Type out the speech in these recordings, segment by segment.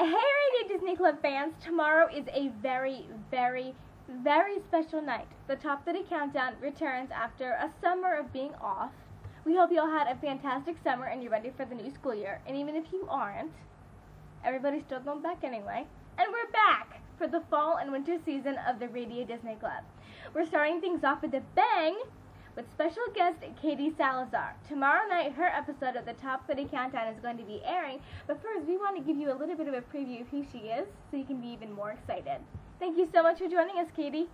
Hey, Radio Disney Club fans, tomorrow is a very, very, very special night. The Top 30 Countdown returns after a summer of being off. We hope you all had a fantastic summer and you're ready for the new school year. And even if you aren't, everybody's still going back anyway. And we're back for the fall and winter season of the Radio Disney Club. We're starting things off with a bang with special guest Katie Salazar. Tomorrow night, her episode of the Top 30 Countdown is going to be airing, but first we want to give you a little bit of a preview of who she is so you can be even more excited. Thank you so much for joining us, Katie.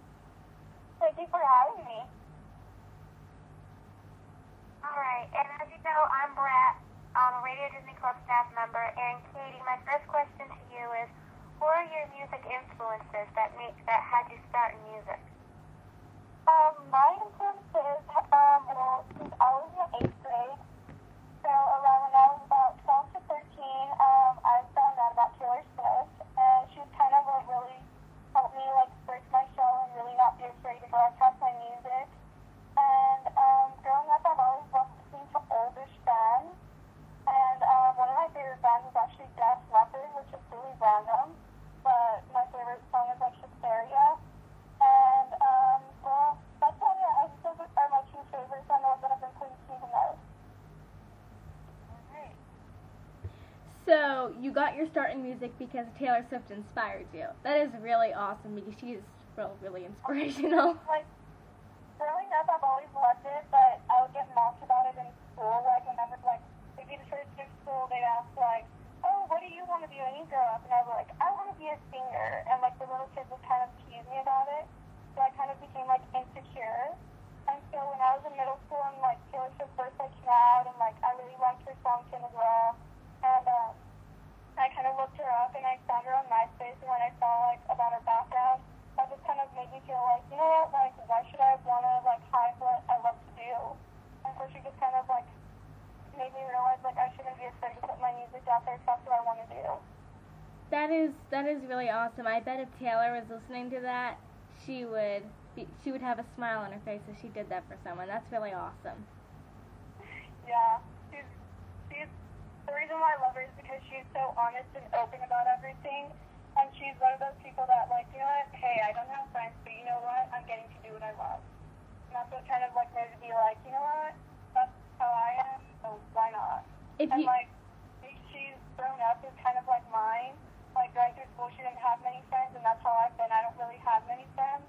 Thank you for having me. Alright, and as you know, I'm Brett, a Radio Disney Club staff member, and Katie, my first question to you is, what are your music influences that had you start in music? My influences, since I was in 8th grade, so around when I was about 12 to 13, I found out about Taylor Swift, and she kind of really helped me, search my show and really not be afraid to broadcast my music. And, growing up, I've always loved listening to oldish bands, and, one of my favorite bands is actually Def Leppard, which is really random, but my favorite song is, Hysteria. And, well, that's one I think are my two favorites and the ones that I've been playing through the most. Alright. So, you got your start in music because Taylor Swift inspired you. That is really awesome because she is really inspirational. Growing up, I've always loved it, but I would get mocked about it in school. Whenever, if you first in school, they'd ask, oh, what do you want to be when you grow up? And I was I want to be a singer. And, the little kids would kind of tease me about it. So I kind of became, insecure. And so when I was in middle school and, Taylor Swift first, came out, and, I really liked her song, Kin as well. And, I kind of looked her up, and I found her on MySpace, and when I saw, about her background, that just kind of made me feel you know what, why should I want to, hide what I love to do? And so she just kind of, made me realize, I shouldn't be afraid to put my music out there if that's what I want to do. That is really awesome. I bet if Taylor was listening to that, she would have a smile on her face if she did that for someone. That's really awesome. Yeah, she's the reason why I love her is because she's so honest and open about everything, and she's one of those people that you know what, hey, I don't have friends, but you know what, I'm getting to do what I love. And that's what kind of made me be you know what, that's how I am, so why not? She's grown up is kind of like mine. Going through school, she didn't have many friends, and that's how I've been. I don't really have many friends,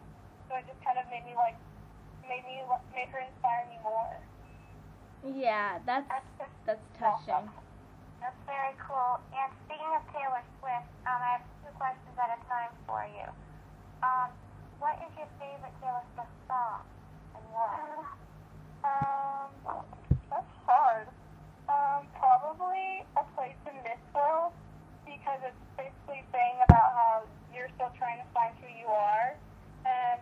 so it just kind of made her inspire me more. Yeah, that's touching. That's very cool. And speaking of Taylor Swift, I have two questions at a time for you. What is your favorite Taylor Swift song, and why? That's hard. Probably A Place in This World, because it's basically saying about how you're still trying to find who you are, and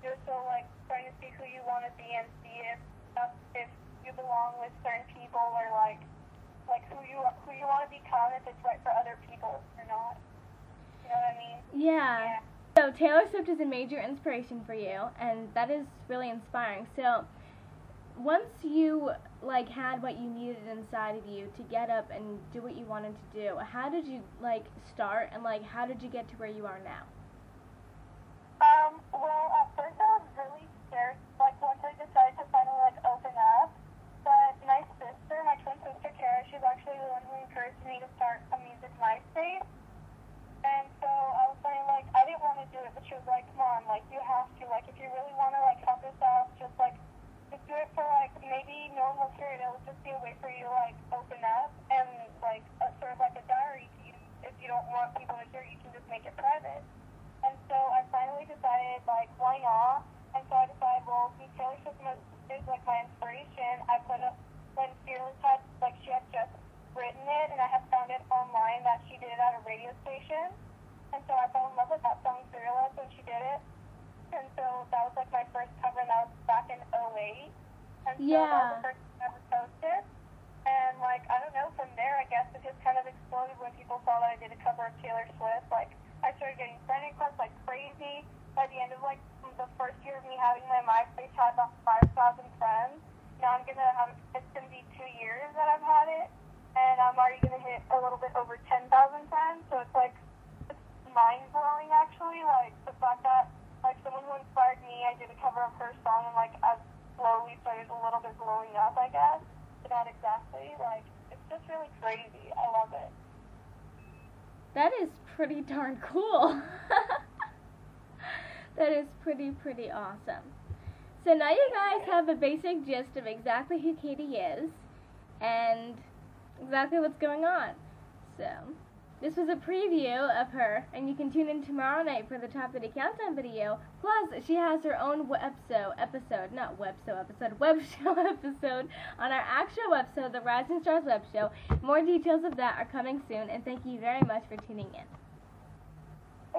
you're still trying to see who you want to be and see if you belong with certain people or who you want to become, if it's right for other people or not. You know what I mean? Yeah. So Taylor Swift is a major inspiration for you, and that is really inspiring. So once you had what you needed inside of you to get up and do what you wanted to do, how did you start, and how did you get to where you are now? Well, at first I was really scared, once I decided to finally open up, but my twin sister Kara, she's actually the one who encouraged me to start a music MySpace, and so I was saying I didn't want to do it, but she was come on, you have to, if you really want to help yourself, just do it for maybe no one will hear it. It'll just be a way for you to open up and sort of a diary to use. If you don't want people to hear, you can just make it private. And so I finally decided why not? And so I decided, well, since Taylor Swift is my inspiration, I put up when Fearless had she had just written it, and I had found it online that she did it at a radio station. And so I fell in love with that song Fearless when she did it. And so that was my first cover, and that was back in 2008. And so that was the first time I ever posted. And I don't know, from there I guess it just kind of exploded when people saw that I did a cover of Taylor Swift. I started getting friend requests like crazy. By the end of the first year of me having my MySpace, I had about 5,000 friends. Now it's gonna be 2 years that I've had it, and I'm already gonna hit a little bit over 10,000 friends. So it's that exactly. Like, it's just really crazy. I love it. That is pretty darn cool. That is pretty awesome. So now you guys have a basic gist of exactly who Katie is and exactly what's going on. So this was a preview of her, and you can tune in tomorrow night for the Top 30 Countdown video. Plus, she has her own webshow episode on our actual webshow, the Rising Stars web show. More details of that are coming soon, and thank you very much for tuning in.